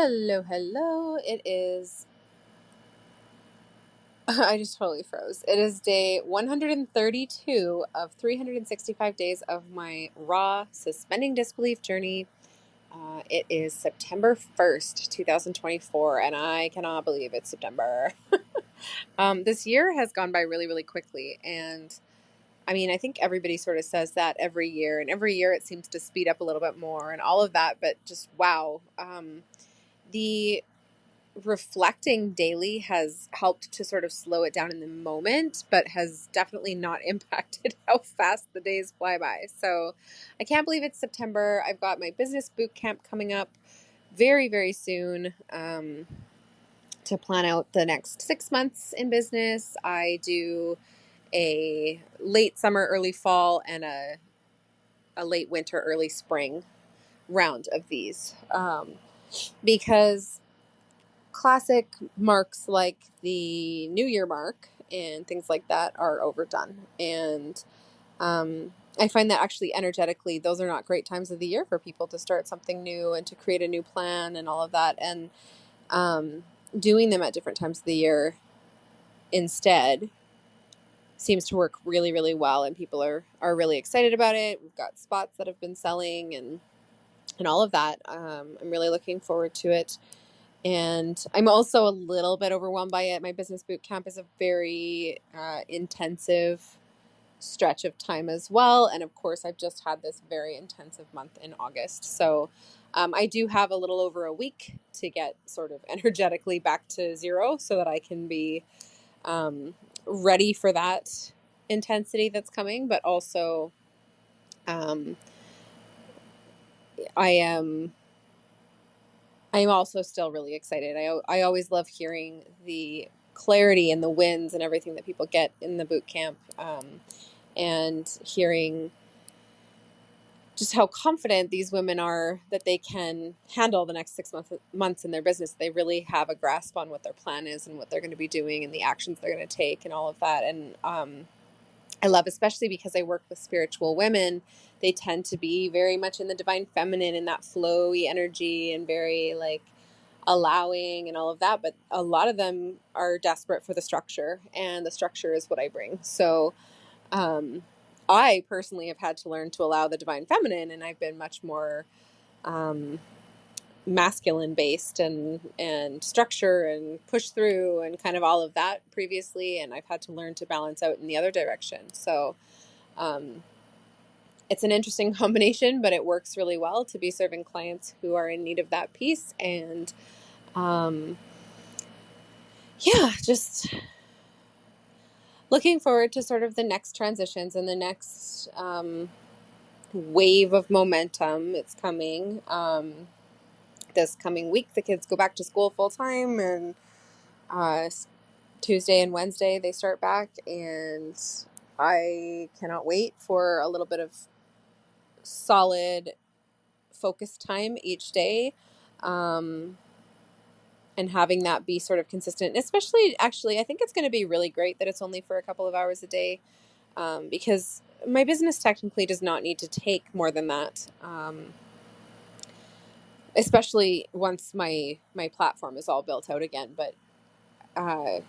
Hello, hello. It is, I just totally froze. It is day 132 of 365 days of my raw suspending disbelief journey. It is September 1st, 2024, and I cannot believe it's September. This year has gone by really, really quickly. And I mean, I think everybody sort of says that every year, and every year it seems to speed up a little bit more and all of that. But just wow. The reflecting daily has helped to sort of slow it down in the moment, but has definitely not impacted how fast the days fly by. So I can't believe it's September. I've got my business boot camp coming up very, very soon to plan out the next 6 months in business. I do a late summer, early fall, and a late winter, early spring round of these because classic marks like the New Year mark and things like that are overdone. And I find that actually energetically, those are not great times of the year for people to start something new and to create a new plan and all of that. And doing them at different times of the year instead seems to work really, really well. And people are really excited about it. We've got spots that have been selling and all of that. I'm really looking forward to it. And I'm also a little bit overwhelmed by it. My business boot camp is a very intensive stretch of time as well. And of course, I've just had this very intensive month in August. So I do have a little over a week to get sort of energetically back to zero so that I can be ready for that intensity that's coming. But also, I am also still really excited. I always love hearing the clarity and the wins and everything that people get in the boot camp, and hearing just how confident these women are that they can handle the next 6 months in their business. They really have a grasp on what their plan is and what they're going to be doing and the actions they're going to take and all of that. And I love, especially because I work with spiritual women, they tend to be very much in the divine feminine and that flowy energy and very like allowing and all of that. But a lot of them are desperate for the structure, and the structure is what I bring. So I personally have had to learn to allow the divine feminine, and I've been much more masculine based and structure and push through and kind of all of that previously, and I've had to learn to balance out in the other direction. So it's an interesting combination, but it works really well to be serving clients who are in need of that piece. And yeah, just looking forward to sort of the next transitions and the next wave of momentum. It's coming. This coming week, the kids go back to school full time, and Tuesday and Wednesday they start back, and I cannot wait for a little bit of solid focus time each day, and having that be sort of consistent. Especially, actually, I think it's going to be really great that it's only for a couple of hours a day, because my business technically does not need to take more than that. Especially once my platform is all built out again. But I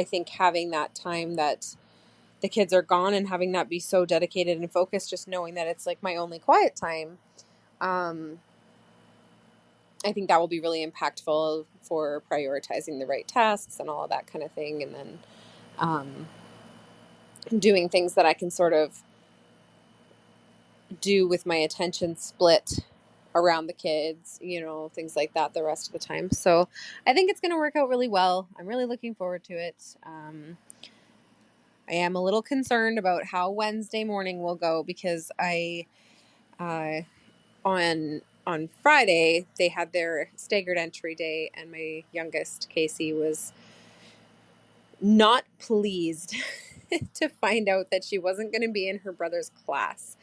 think having that time that the kids are gone and having that be so dedicated and focused, just knowing that it's like my only quiet time, I think that will be really impactful for prioritizing the right tasks and all of that kind of thing. And then doing things that I can sort of do with my attention split around the kids, things like that the rest of the time. So I think it's going to work out really well. I'm really looking forward to it. I am a little concerned about how Wednesday morning will go, because on Friday they had their staggered entry day, and my youngest Casey was not pleased to find out that she wasn't going to be in her brother's class.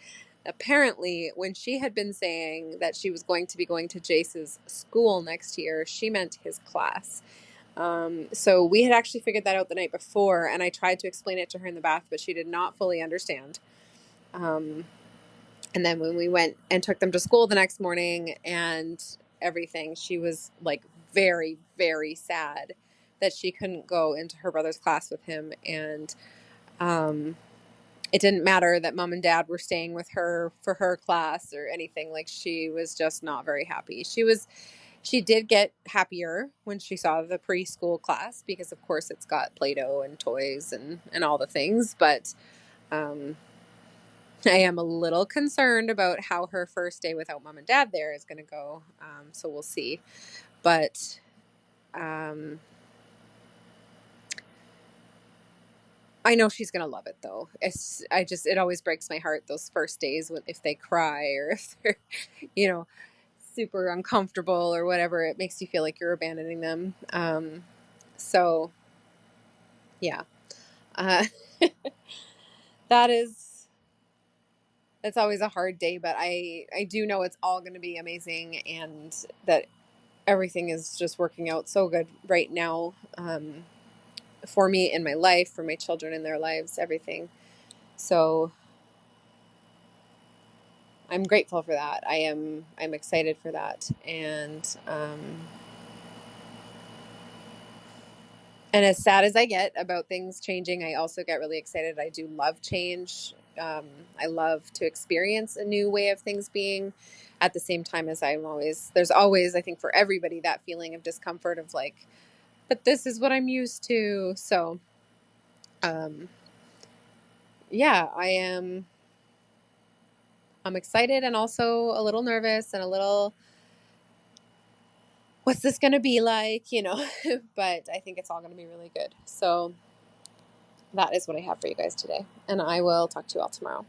Apparently, when she had been saying that she was going to be going to Jace's school next year, she meant his class. So we had actually figured that out the night before, and I tried to explain it to her in the bath, but she did not fully understand. And then when we went and took them to school the next morning, and everything. She was like very, very sad that she couldn't go into her brother's class with him. And it didn't matter that mom and dad were staying with her for her class or anything. Like, she was just not very happy. She did get happier when she saw the preschool class because, of course, it's got Play-Doh and toys and all the things. But I am a little concerned about how her first day without mom and dad there is going to go. So we'll see. But I know she's going to love it, though. It always breaks my heart those first days if they cry or if they're, super uncomfortable or whatever. It makes you feel like you're abandoning them. So yeah, uh, it's always a hard day, but I do know it's all going to be amazing and that everything is just working out so good right now, for me in my life, for my children in their lives, everything. So I'm grateful for that. I'm excited for that. And as sad as I get about things changing, I also get really excited. I do love change. I love to experience a new way of things being, at the same time as there's always, I think for everybody, that feeling of discomfort of like, but this is what I'm used to. So, yeah, I'm excited and also a little nervous and a little, what's this going to be like, but I think it's all going to be really good. So that is what I have for you guys today. And I will talk to you all tomorrow.